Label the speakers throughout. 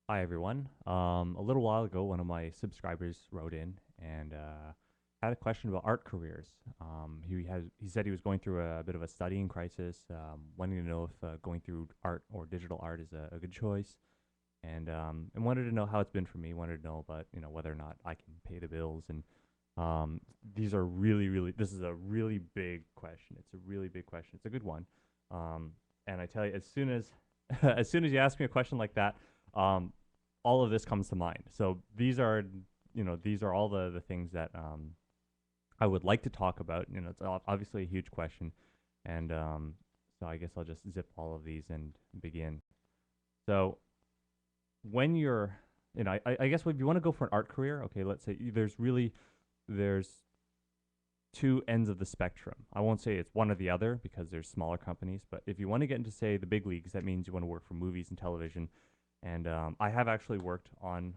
Speaker 1: Hi everyone. A little while ago, one of my subscribers wrote in and had a question about art careers. He said he was going through a bit of a studying crisis, wanting to know if going through art or digital art is a good choice, and wanted to know how it's been for me. Wanted to know about whether or not I can pay the bills. And these are really this is a really big question. It's a really big question. It's a good one. Um, and I tell you, as soon as as soon as you ask me a question like that, um, all of this comes to mind. So these are all the things that I would like to talk about. It's obviously a huge question, and so I guess I'll just zip all of these and begin. So when you're, I guess if you want to go for an art career, okay, let's say there's two ends of the spectrum. I won't say it's one or the other because there's smaller companies, but if you want to get into, say, the big leagues, that means you want to work for movies and television. And I have actually worked I've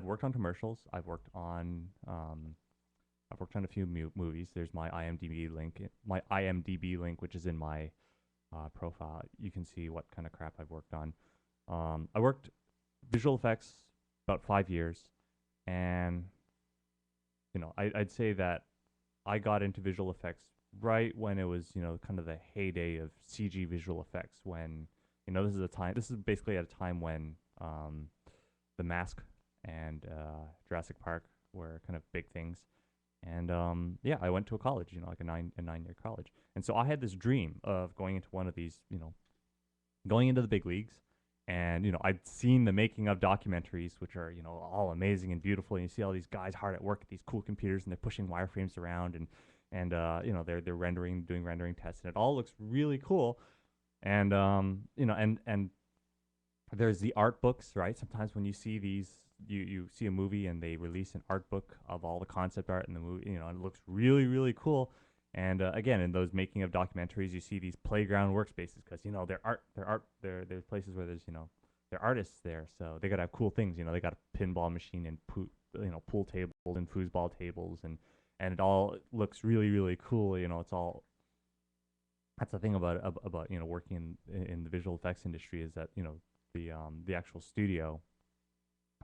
Speaker 1: worked on commercials. I've worked on a few movies. There's my IMDb link, which is in my profile. You can see what kind of crap I've worked on. I worked visual effects about 5 years, and I'd say that I got into visual effects right when it was kind of the heyday of CG visual effects. When this is basically at a time when The Mask and Jurassic Park were kind of big things. And yeah, I went to a college, like a 9 year college. And so I had this dream of going into one of these, going into the big leagues. And I'd seen the making of documentaries, which are all amazing and beautiful. And you see all these guys hard at work at these cool computers, and they're pushing wireframes around, and they're doing rendering tests, and it all looks really cool. And and there's the art books, right? Sometimes when you see you see a movie and they release an art book of all the concept art in the movie, and it looks really cool. And again, in those making of documentaries, you see these playground workspaces because there's places where there's they're artists there, so they gotta have cool things. They got a pinball machine and pool tables and foosball tables, and it all looks really cool. It's all that's the thing about working in the visual effects industry, is that the actual studio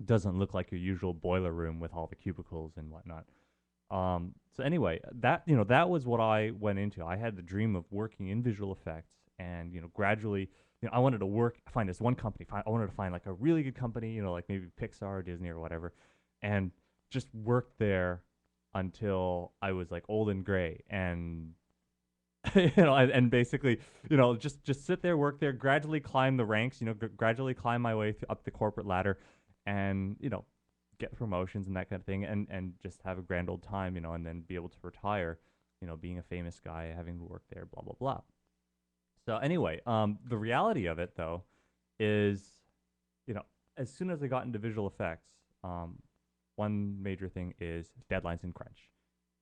Speaker 1: doesn't look like your usual boiler room with all the cubicles and whatnot. So anyway, that was what I went into. I had the dream of working in visual effects, and gradually, I wanted to find this one company. I wanted to find like a really good company, like maybe Pixar or Disney or whatever, and just work there until I was like old and gray. And and basically, just sit there, work there, gradually climb the ranks, gradually climb my way up the corporate ladder, and get promotions and that kind of thing, and just have a grand old time, and then be able to retire, being a famous guy, having worked there, blah blah blah. So anyway, the reality of it though is, you know, as soon as I got into visual effects, one major thing is deadlines and crunch.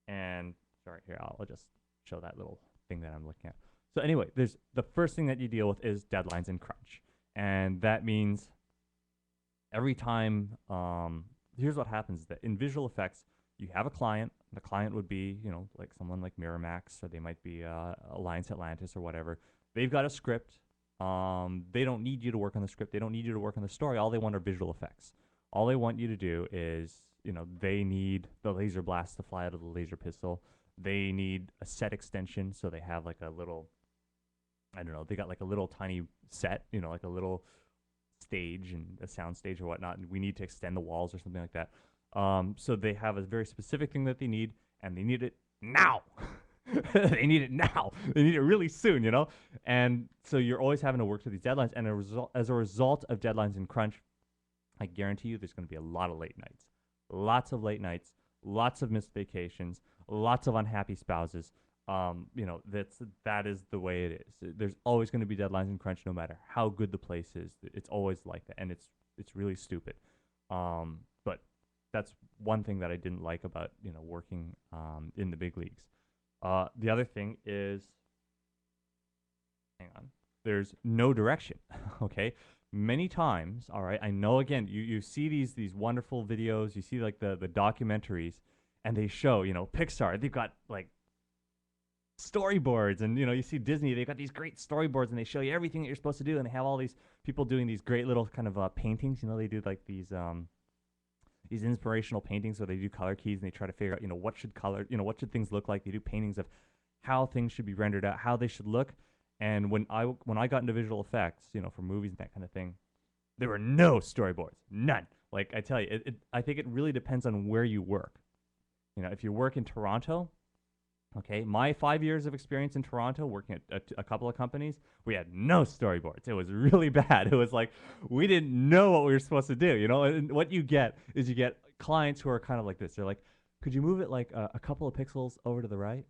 Speaker 1: And sorry, here I'll just show that little thing that I'm looking at. So anyway, there's the first thing that you deal with is deadlines and crunch, and that means every time. Here's what happens: that in visual effects, you have a client. The client would be, like someone like Miramax, or they might be Alliance Atlantis or whatever. They've got a script. They don't need you to work on the script. They don't need you to work on the story. All they want are visual effects. All they want you to do is, they need the laser blast to fly out of the laser pistol. They need a set extension, so they have like a little, I don't know, they got like a little tiny set, like a little stage and a sound stage or whatnot, and we need to extend the walls or something like that. So they have a very specific thing that they need, and they need it now. They need it now. They need it really soon, And so you're always having to work to these deadlines, and as a result of deadlines and crunch, I guarantee you there's going to be a lot of late nights, lots of late nights, lots of missed vacations, lots of unhappy spouses. That is the way it is. There's always going to be deadlines and crunch, no matter how good the place is. It's always like that, and it's really stupid. But that's one thing that I didn't like about working in the big leagues. The other thing is, hang on, there's no direction. Okay, many times, all right, I know, again, you see these wonderful videos, you see like the documentaries, and they show Pixar, they've got like storyboards, and you see Disney, they've got these great storyboards, and they show you everything that you're supposed to do, and they have all these people doing these great little kind of paintings. They do like these inspirational paintings where they do color keys and they try to figure out what should what should things look like. They do paintings of how things should be rendered out, how they should look. And when I got into visual effects, for movies and that kind of thing, there were no storyboards, none. Like I tell you, I think it really depends on where you work. If you work in Toronto, okay, my 5 years of experience in Toronto working at a couple of companies, we had no storyboards. It was really bad. It was like we didn't know what we were supposed to do. And what you get is you get clients who are kind of like this. They're like, could you move it like a couple of pixels over to the right?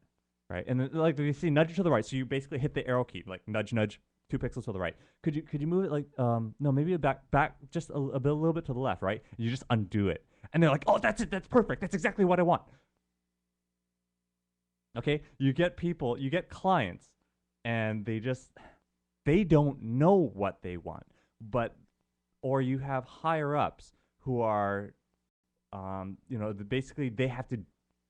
Speaker 1: Right. And then, like you see nudge to the right. So you basically hit the arrow key, like nudge, 2 pixels to the right. Could you move it like no, maybe back just a little bit to the left, right? You just undo it. And they're like, oh, that's it. That's perfect. That's exactly what I want. Okay, you get clients, and they don't know what they want, or you have higher ups who are, basically they have to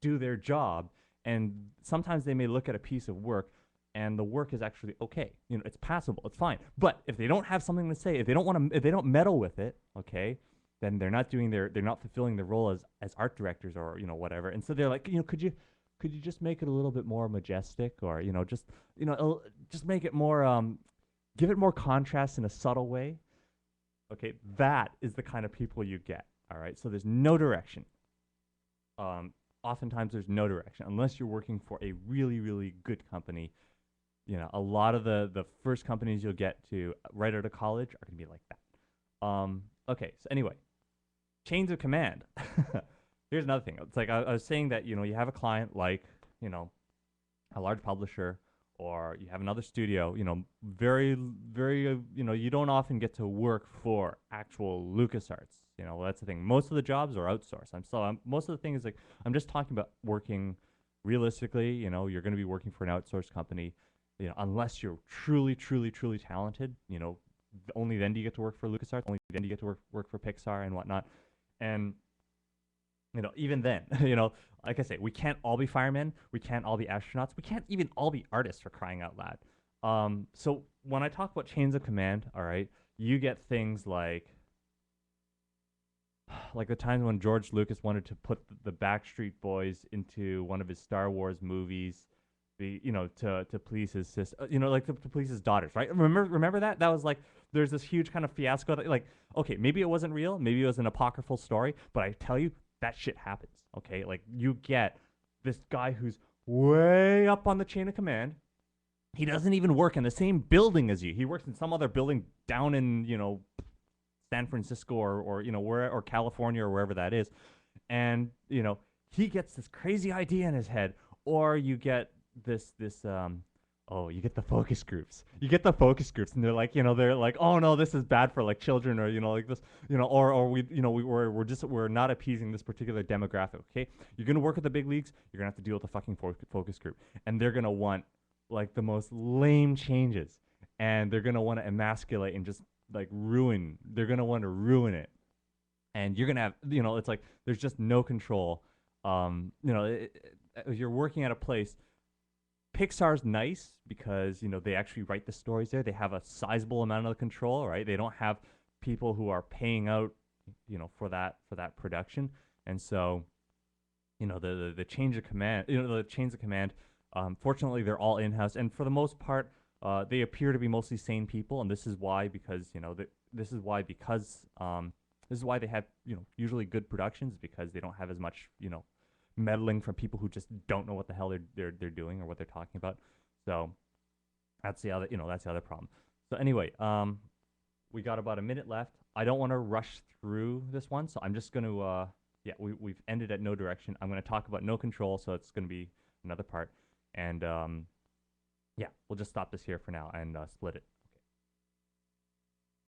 Speaker 1: do their job, and sometimes they may look at a piece of work, and the work is actually okay, it's passable, it's fine, but if they don't have something to say, if they don't meddle with it, okay, then they're not fulfilling their role as art directors or whatever, and so they're like, could you just make it a little bit more majestic, or just make it more give it more contrast in a subtle way? Okay, that is the kind of people you get. All right, so there's no direction. Oftentimes there's no direction unless you're working for a really, really good company. A lot of the first companies you'll get to right out of college are going to be like that. Okay, so anyway, chains of command. Here's another thing. It's like I was saying that you have a client like a large publisher, or you have another studio. Very very you don't often get to work for actual LucasArts. That's the thing. Most of the jobs are outsourced. Most of the thing is like I'm just talking about working realistically. You're going to be working for an outsourced company. Unless you're truly truly truly talented. Only then do you get to work for LucasArts. Only then do you get to work for Pixar and whatnot. And even then, like I say, we can't all be firemen. We can't all be astronauts. We can't even all be artists, for crying out loud. So when I talk about chains of command, all right, you get things like the times when George Lucas wanted to put the Backstreet Boys into one of his Star Wars movies, to please his sister, to please his daughters, right? Remember that? That was like, there's this huge kind of fiasco that, like, okay, maybe it wasn't real, maybe it was an apocryphal story, but I tell you, that shit happens, okay? Like, you get this guy who's way up on the chain of command. He doesn't even work in the same building as you. He works in some other building down in, San Francisco or California or wherever that is. And, he gets this crazy idea in his head. Or you get you get the focus groups. And they're like, oh no, this is bad for like children, or like this, or we're not appeasing this particular demographic. Okay, you're gonna work with the big leagues. You're gonna have to deal with the fucking focus group, and they're gonna want like the most lame changes, and they're gonna want to emasculate and just like ruin. They're gonna want to ruin it, and you're gonna have, it's like there's just no control. If you're working at a place. Pixar's nice because they actually write the stories there. They have a sizable amount of the control, right? They don't have people who are paying out, for that production, and so, the change of command, the chains of command. Fortunately, they're all in-house, and for the most part, they appear to be mostly sane people, and this is why because this is why they have usually good productions, because they don't have as much meddling from people who just don't know what the hell they're doing or what they're talking about. So that's the other problem. So anyway, we got about a minute left. I don't want to rush through this one, so I'm just going to we've ended at no direction. I'm going to talk about no control, so it's going to be another part. And we'll just stop this here for now and split it.